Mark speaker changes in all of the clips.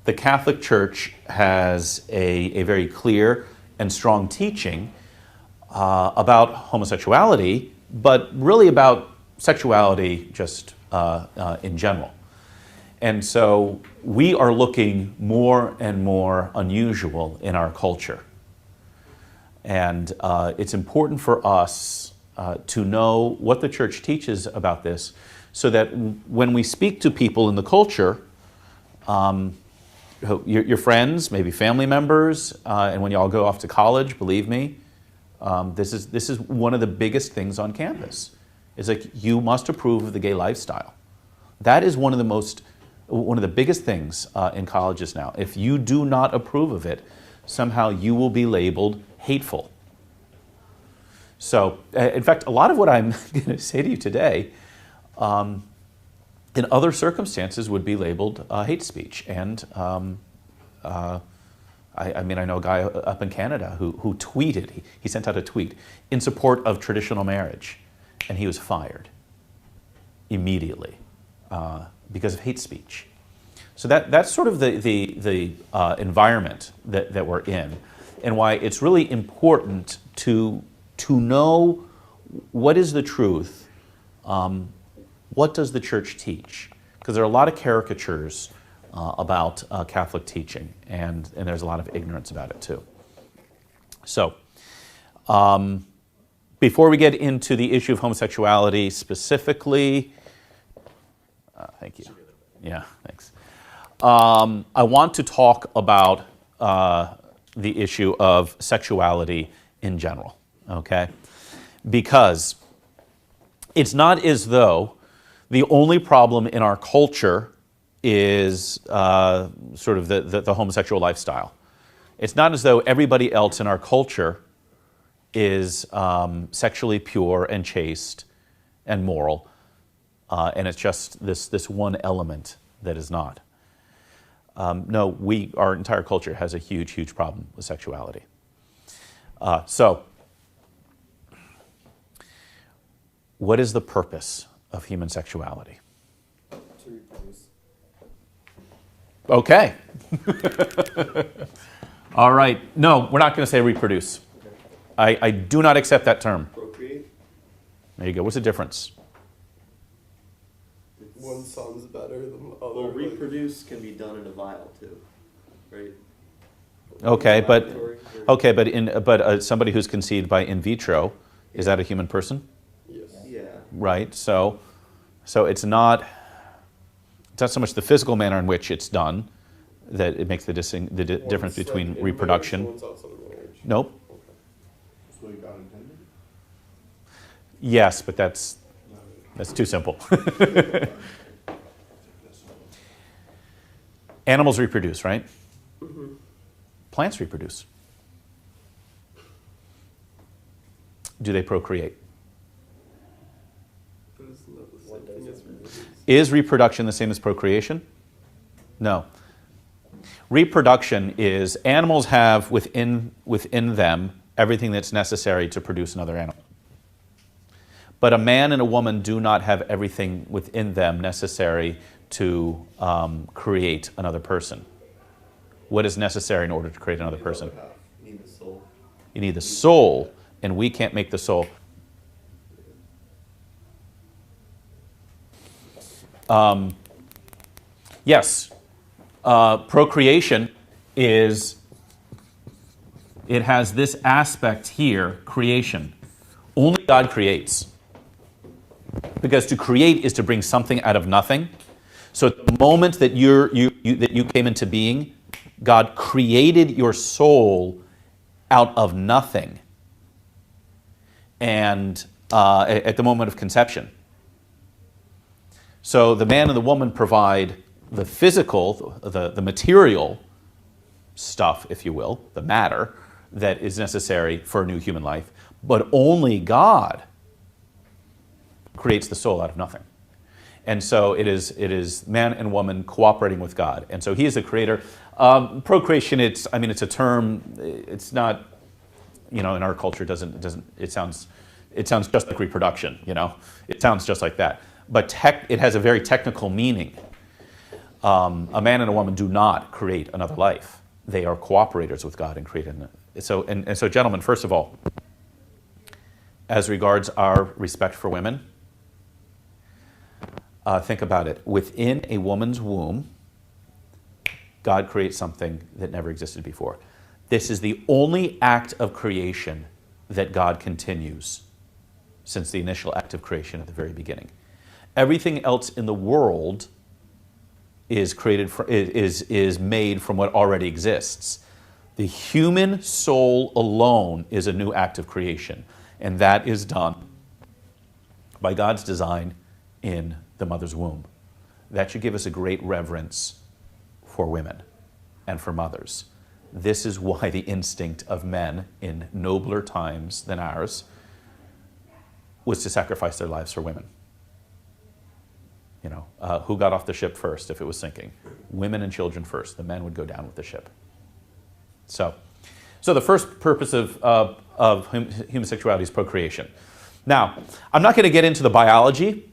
Speaker 1: the Catholic Church has a very clear and strong teaching about homosexuality, but really about sexuality just in general. And so we are looking more and more unusual in our culture. And it's important for us to know what the Church teaches about this, so that when we speak to people in the culture, your friends, maybe family members, and when you all go off to college, believe me, this is one of the biggest things on campus. Is like, you must approve of the gay lifestyle. That is one of the biggest things in colleges now. If you do not approve of it, somehow you will be labeled hateful. So, in fact, a lot of what I'm going to say to you today, in other circumstances, would be labeled hate speech. And I know a guy up in Canada who tweeted, he sent out a tweet in support of traditional marriage, and he was fired immediately because of hate speech. So that's sort of the environment that we're in, and why it's really important to know what is the truth, what does the Church teach? Because there are a lot of caricatures about Catholic teaching, and there's a lot of ignorance about it too. So, before we get into the issue of homosexuality specifically, thank you. Yeah, thanks. I want to talk about the issue of sexuality in general, okay? Because it's not as though the only problem in our culture is sort of the homosexual lifestyle. It's not as though everybody else in our culture is sexually pure and chaste and moral, and it's just this one element that is not. No, our entire culture has a huge, huge problem with sexuality. So, what is the purpose of human sexuality?
Speaker 2: To reproduce.
Speaker 1: Okay. All right. No, we're not going to say reproduce. I do not accept that term.
Speaker 2: Procreate.
Speaker 1: There you go. What's the difference?
Speaker 2: One sounds better than the other.
Speaker 3: Well, reproduce can be done in a vial too, right?
Speaker 1: Okay, but somebody who's conceived by in vitro, is that a human person?
Speaker 2: Yes.
Speaker 3: Yeah.
Speaker 1: Right. So it's not so much the physical manner in which it's done that it makes the difference between reproduction.
Speaker 2: One's outside of marriage.
Speaker 1: Nope.
Speaker 2: Okay.
Speaker 4: That's what God intended?
Speaker 1: Yes, but that's too simple. Animals reproduce, right?
Speaker 2: Mm-hmm.
Speaker 1: Plants reproduce. Do they procreate?
Speaker 2: But isn't that the same thing as reproduce?
Speaker 1: Is reproduction the same as procreation? No. Reproduction is animals have within them everything that's necessary to produce another animal. But a man and a woman do not have everything within them necessary to create another person. What is necessary in order to create another person?
Speaker 3: You need the soul.
Speaker 1: You need the soul, and we can't make the soul. Yes, procreation it has this aspect here, creation. Only God creates. Because to create is to bring something out of nothing. So at the moment that you came into being, God created your soul out of nothing. And at the moment of conception. So the man and the woman provide the physical, the material stuff, if you will, the matter that is necessary for a new human life. But only God creates the soul out of nothing. And so it is man and woman cooperating with God. And so he is the creator. Procreation, it's a term, it's not, in our culture, it sounds just like reproduction, It sounds just like that. But it has a very technical meaning. A man and a woman do not create another life. They are cooperators with God in creating it. So, gentlemen, first of all, as regards our respect for women, think about it. Within a woman's womb, God creates something that never existed before. This is the only act of creation that God continues since the initial act of creation at the very beginning. Everything else in the world is made from what already exists. The human soul alone is a new act of creation, and that is done by God's design in the mother's womb. That should give us a great reverence for women and for mothers. This is why the instinct of men in nobler times than ours was to sacrifice their lives for women. Who got off the ship first if it was sinking? Women and children first. The men would go down with the ship. So the first purpose of human sexuality is procreation. Now, I'm not going to get into the biology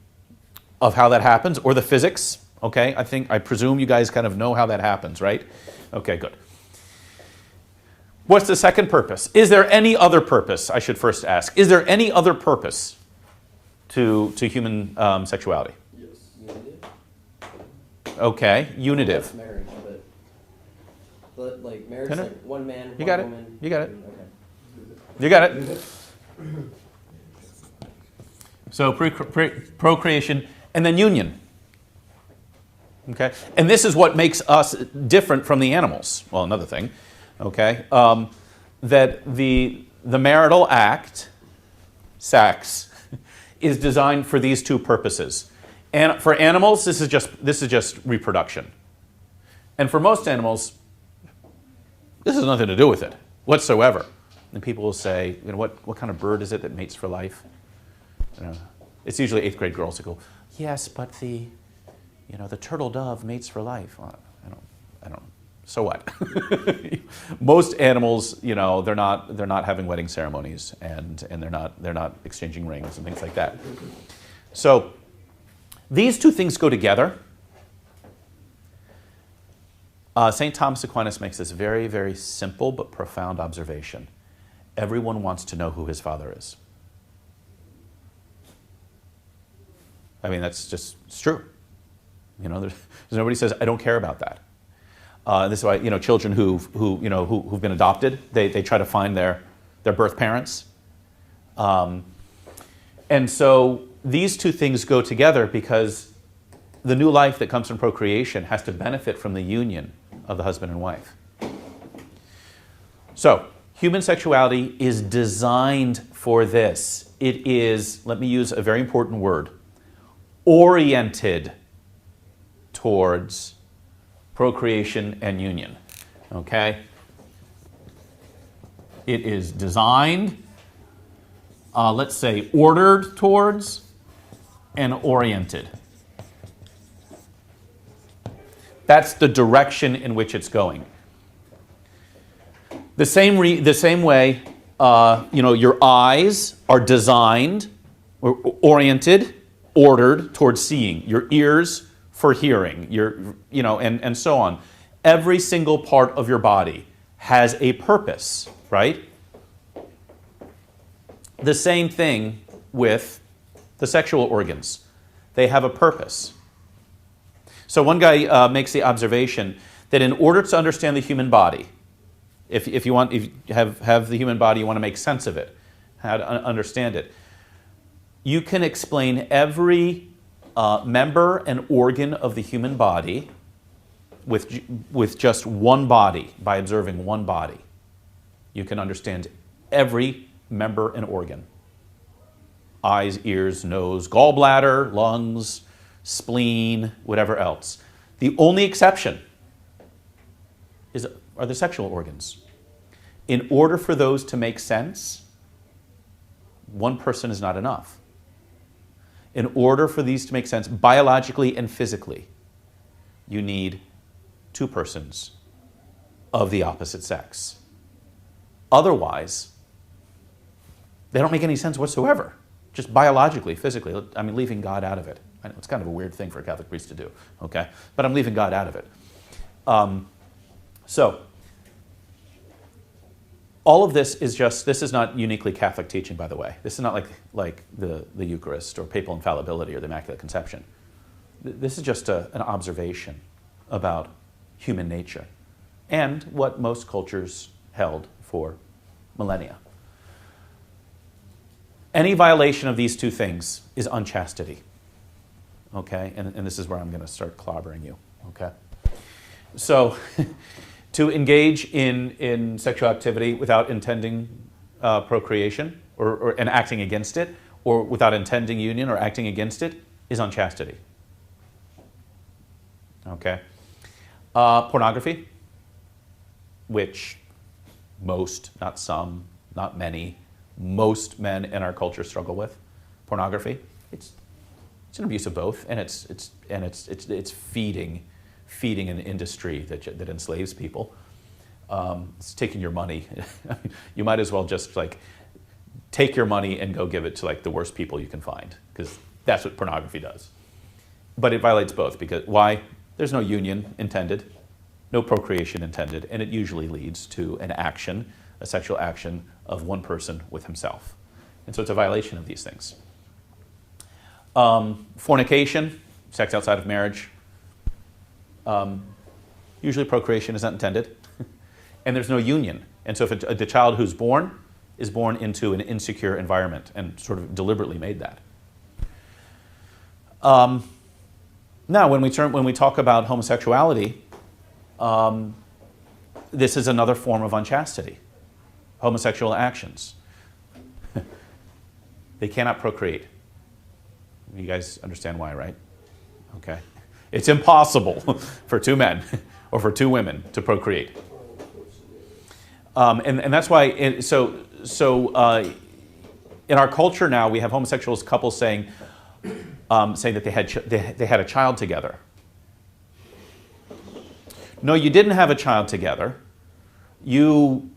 Speaker 1: of how that happens or the physics. Okay, I presume you guys kind of know how that happens, right? Okay, good. What's the second purpose? Is there any other purpose? I should first ask. Is there any other purpose to human sexuality?
Speaker 2: Yes.
Speaker 1: Okay, unitive.
Speaker 5: That's marriage, but like marriage,
Speaker 1: No, no.
Speaker 5: like one man,
Speaker 1: You
Speaker 5: one
Speaker 1: got it.
Speaker 5: woman.
Speaker 1: You got it.
Speaker 5: Okay.
Speaker 1: You got it. So procreation and then union. Okay, and this is what makes us different from the animals. Well, another thing, okay, that the marital act, sex, is designed for these two purposes. And for animals, this is just reproduction. And for most animals, this has nothing to do with it whatsoever. And people will say, what kind of bird is it that mates for life? It's usually 8th grade girls who go, yes, but the turtle dove mates for life. Well, I don't. So what? Most animals, they're not having wedding ceremonies and they're not exchanging rings and things like that. So these two things go together. St. Thomas Aquinas makes this very, very simple but profound observation. Everyone wants to know who his father is. I mean, it's true. There's nobody says, I don't care about that. This is why, children who've been adopted, they try to find their birth parents. And so these two things go together because the new life that comes from procreation has to benefit from the union of the husband and wife. So, human sexuality is designed for this. It is, let me use a very important word, oriented towards procreation and union. Okay? It is designed, let's say, ordered towards and oriented. That's the direction in which it's going. The same way, your eyes are designed, or oriented, ordered towards seeing. Your ears for hearing. And so on. Every single part of your body has a purpose, right? The same thing with the sexual organs. They have a purpose. So one guy makes the observation that in order to understand the human body, if you have the human body, you want to make sense of it, how to understand it, you can explain every member and organ of the human body with just one body, by observing one body. You can understand every member and organ. Eyes, ears, nose, gallbladder, lungs, spleen, whatever else. The only exception are the sexual organs. In order for those to make sense, one person is not enough. In order for these to make sense biologically and physically, you need two persons of the opposite sex. Otherwise, they don't make any sense whatsoever. Just biologically, physically, leaving God out of it. I know it's kind of a weird thing for a Catholic priest to do, okay? But I'm leaving God out of it. So, all of this is not uniquely Catholic teaching, by the way. This is not like the Eucharist or papal infallibility or the Immaculate Conception. This is just an observation about human nature and what most cultures held for millennia. Any violation of these two things is unchastity, okay? And this is where I'm going to start clobbering you, okay? So, to engage in sexual activity without intending procreation and acting against it, or without intending union or acting against it, is unchastity. Okay? Pornography, which most, not some, not many, most men in our culture struggle with. Pornography, it's an abuse of both, and it's feeding an industry that enslaves people. It's taking your money. You might as well just take your money and go give it to the worst people you can find, because that's what pornography does. But it violates both, because why? There's no union intended, no procreation intended, and it usually leads to an action, a sexual action of one person with himself. And so it's a violation of these things. Fornication, sex outside of marriage, usually procreation is not intended, and there's no union. And so if the child who's born is born into an insecure environment and sort of deliberately made that. Now, when we talk about homosexuality, this is another form of unchastity. Homosexual actions. They cannot procreate. You guys understand why, right? Okay. It's impossible for two men or for two women to procreate. And that's why, in our culture now, we have homosexual couples saying that they had a child together. No, you didn't have a child together. You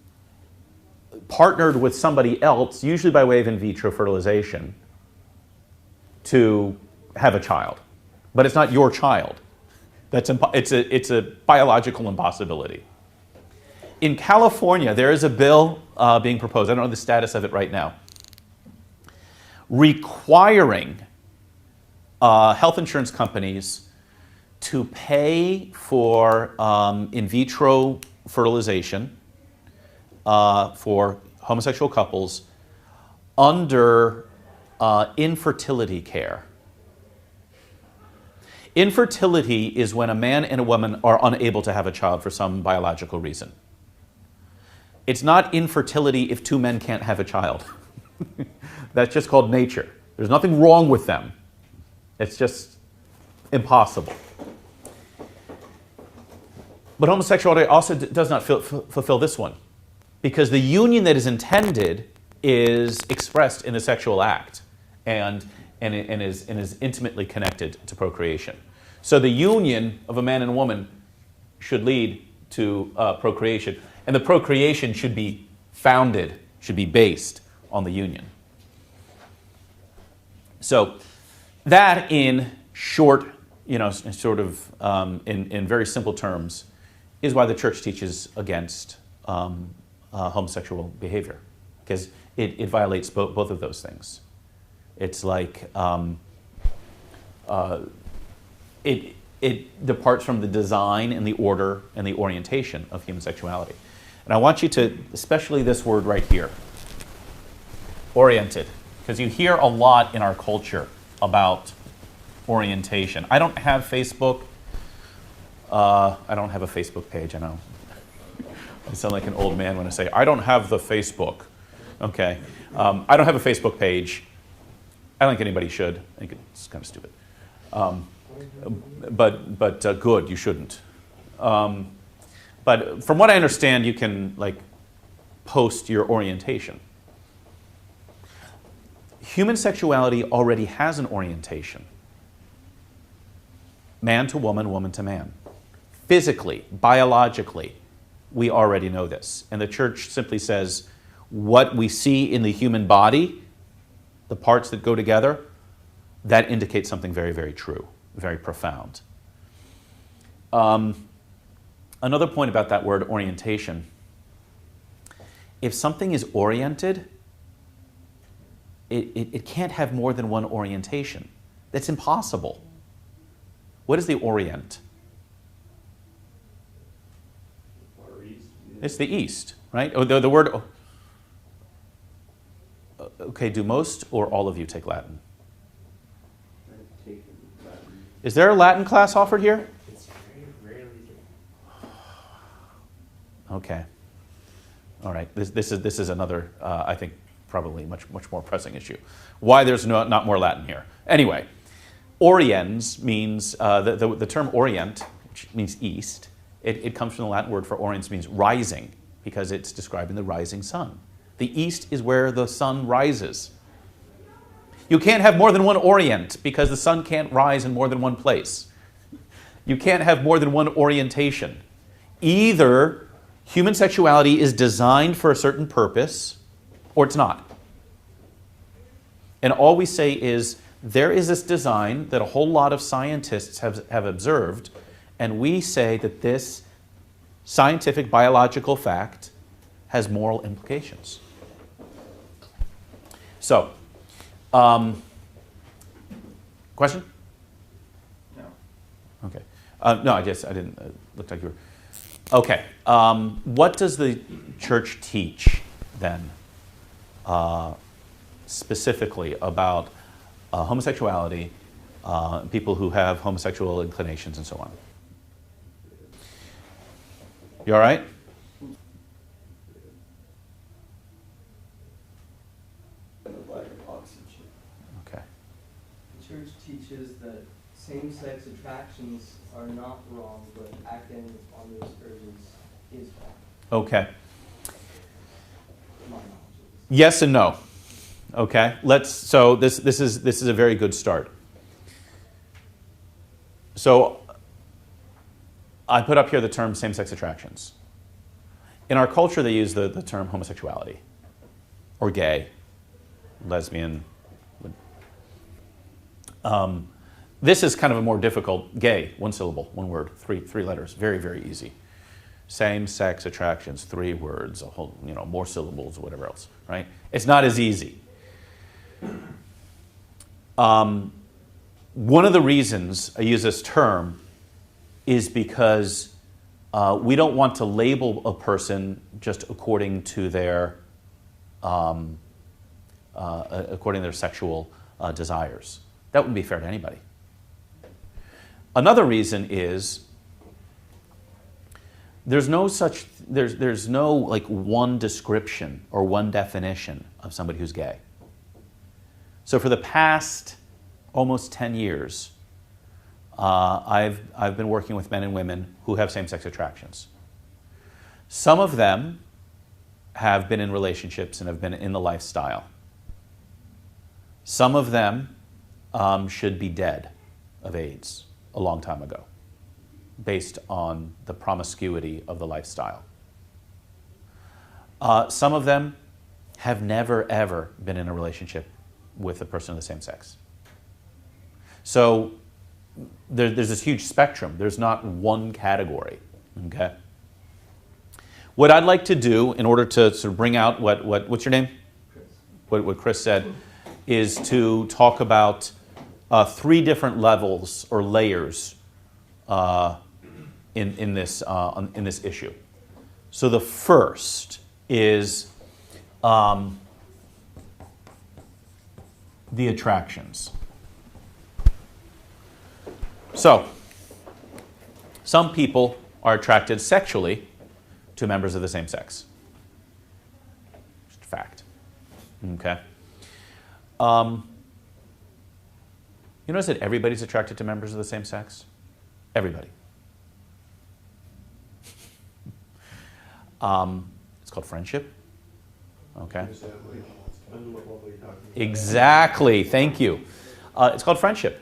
Speaker 1: partnered with somebody else, usually by way of in vitro fertilization, to have a child. But it's not your child. It's a biological impossibility. In California, there is a bill being proposed, I don't know the status of it right now, requiring health insurance companies to pay for in vitro fertilization for homosexual couples under infertility care. Infertility is when a man and a woman are unable to have a child for some biological reason. It's not infertility if two men can't have a child. That's just called nature. There's nothing wrong with them. It's just impossible. But homosexuality also does not fulfill this one, because the union that is intended is expressed in the sexual act and is intimately connected to procreation. So the union of a man and a woman should lead to procreation, and the procreation should be based on the union. So that, in short, sort of in very simple terms, is why the church teaches against homosexual behavior, because it violates both of those things. It's like it departs from the design and the order and the orientation of human sexuality. And I want you to, especially this word right here, oriented, because you hear a lot in our culture about orientation. I don't have Facebook. I don't have a Facebook page, I know. I sound like an old man when I say, I don't have the Facebook. Okay. I don't have a Facebook page. I don't think anybody should. I think it's kind of stupid. But good, you shouldn't. But from what I understand, you can post your orientation. Human sexuality already has an orientation. Man to woman, woman to man. Physically, biologically, we already know this. And the church simply says what we see in the human body, the parts that go together, that indicates something very, very true, very profound. Another point about that word orientation. If something is oriented, it can't have more than one orientation. That's impossible. What is the orient?
Speaker 4: Far east.
Speaker 1: It's the east, right? Oh, the word. Okay, do most or all of you take Latin?
Speaker 3: I've taken Latin.
Speaker 1: Is there a Latin class offered here?
Speaker 3: It's very rarely.
Speaker 1: Okay. All right. This is another, I think, probably much more pressing issue. Why there's not more Latin here? Anyway, oriens means the term orient, which means east. It comes from the Latin word for oriens, means rising, because it's describing the rising sun. The east is where the sun rises. You can't have more than one orient because the sun can't rise in more than one place. You can't have more than one orientation. Either human sexuality is designed for a certain purpose, or it's not. And all we say is, there is this design that a whole lot of scientists have observed, and we say that this scientific biological fact has moral implications. So, question?
Speaker 3: No.
Speaker 1: Okay. No, I didn't. Looked like you were. Okay. What does the church teach then, specifically about homosexuality, people who have homosexual inclinations, and so on? You all right?
Speaker 2: The lack of oxygen.
Speaker 1: Okay.
Speaker 5: The church teaches that same-sex attractions are not wrong, but acting on those urges is wrong.
Speaker 1: Okay.
Speaker 5: To my knowledge.
Speaker 1: Yes and no. Okay. So this is a very good start. So I put up here the term same-sex attractions. In our culture, they use the term homosexuality, or gay, lesbian. This is kind of a more difficult. Gay, one syllable, one word, three letters, very, very easy. Same-sex attractions, 3 words, a whole, more syllables, whatever else, right? It's not as easy. One of the reasons I use this term is because we don't want to label a person just according to their sexual desires. That wouldn't be fair to anybody. Another reason is there's no like one description or one definition of somebody who's gay. So for the past almost 10 years, I've been working with men and women who have same-sex attractions. Some of them have been in relationships and have been in the lifestyle. Some of them should be dead of AIDS a long time ago, based on the promiscuity of the lifestyle. Some of them have never, ever been in a relationship with a person of the same sex. So there's this huge spectrum. There's not one category, okay? What I'd like to do in order to sort of bring out what's your name?
Speaker 5: Chris.
Speaker 1: What Chris said is to talk about 3 different levels or layers in this issue. So the first is the attractions. So, some people are attracted sexually to members of the same sex. Just a fact. Okay. You notice that everybody's attracted to members of the same sex? Everybody. It's called friendship. Okay.
Speaker 4: Is that like, depending on what level you're talking about?
Speaker 1: Exactly. Thank you. It's called friendship.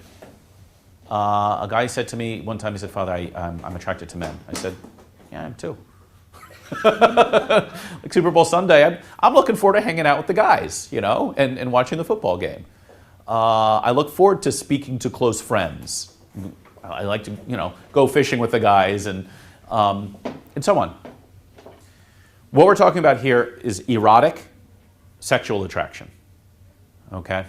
Speaker 1: A guy said to me one time, he said, "Father, I'm attracted to men." I said, "Yeah, I am too." Like Super Bowl Sunday, I'm looking forward to hanging out with the guys, and watching the football game. I look forward to speaking to close friends. I like to, go fishing with the guys and so on. What we're talking about here is erotic sexual attraction, okay?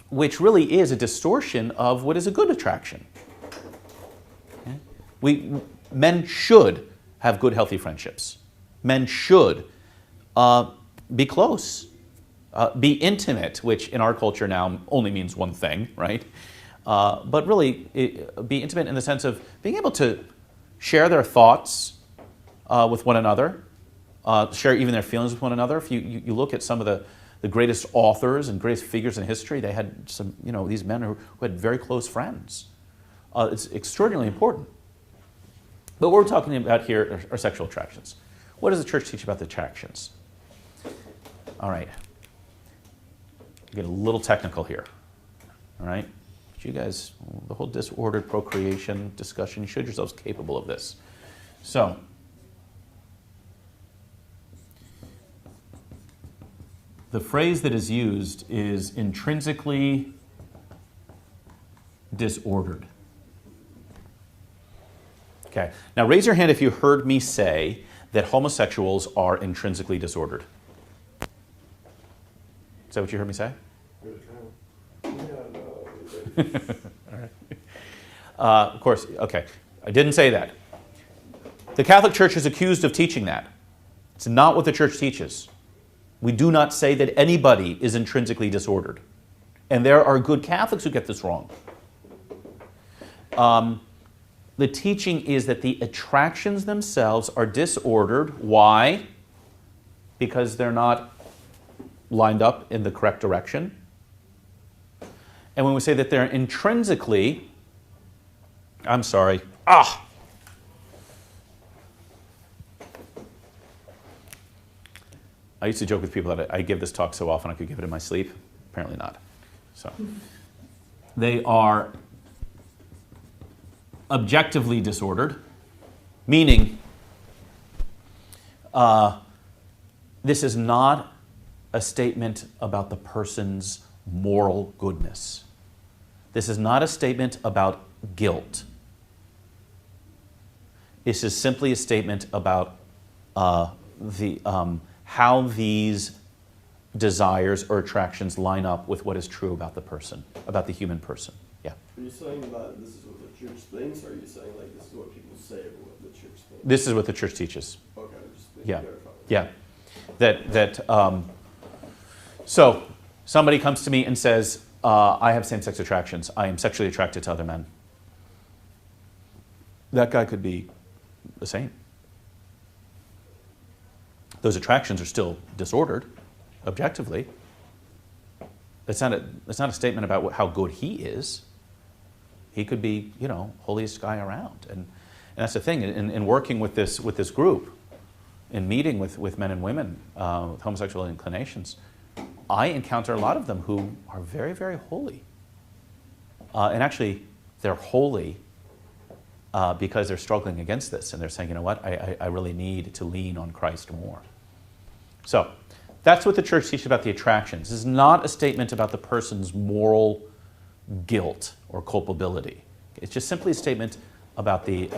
Speaker 1: Which really is a distortion of what is a good attraction. Okay? Men should have good, healthy friendships. Men should be close, be intimate, which in our culture now only means one thing, right? But really, be intimate in the sense of being able to share their thoughts with one another, share even their feelings with one another. If you look at some of the greatest authors and greatest figures in history, they had some, these men who had very close friends. It's extraordinarily important. But what we're talking about here are sexual attractions. What does the church teach about the attractions? All right. Get a little technical here. All right. But you guys, the whole disordered procreation discussion, you showed yourselves capable of this. So, the phrase that is used is intrinsically disordered. Okay. Now raise your hand if you heard me say that homosexuals are intrinsically disordered. Is that what you heard me say?
Speaker 4: Yeah, no.
Speaker 1: All right. Of course, okay. I didn't say that. The Catholic Church is accused of teaching that. It's not what the Church teaches. We do not say that anybody is intrinsically disordered. And there are good Catholics who get this wrong. The teaching is that the attractions themselves are disordered. Why? Because they're not lined up in the correct direction. And when we say that they're intrinsically, I used to joke with people that I give this talk so often I could give it in my sleep. Apparently not. So they are objectively disordered, meaning this is not a statement about the person's moral goodness. This is not a statement about guilt. This is simply a statement about how these desires or attractions line up with what is true about the person, about the human person. Yeah.
Speaker 2: Are you saying that this is what the church thinks, or are you saying like this is what people say about what the church thinks?
Speaker 1: This is what the church teaches.
Speaker 2: Okay, just
Speaker 1: Yeah.
Speaker 2: clarify.
Speaker 1: Yeah. So somebody comes to me and says, I have same-sex attractions. I am sexually attracted to other men. That guy could be the same. Those attractions are still disordered, objectively. It's not a statement about how good he is. He could be, holiest guy around. And that's the thing. In working with this group, in meeting with men and women with homosexual inclinations, I encounter a lot of them who are very, very holy. And actually, they're holy because they're struggling against this. And they're saying, you know what, I really need to lean on Christ more. So that's what the church teaches about the attractions. This is not a statement about the person's moral guilt or culpability. It's just simply a statement about the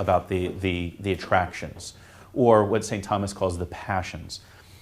Speaker 1: attractions, or what St. Thomas calls the passions.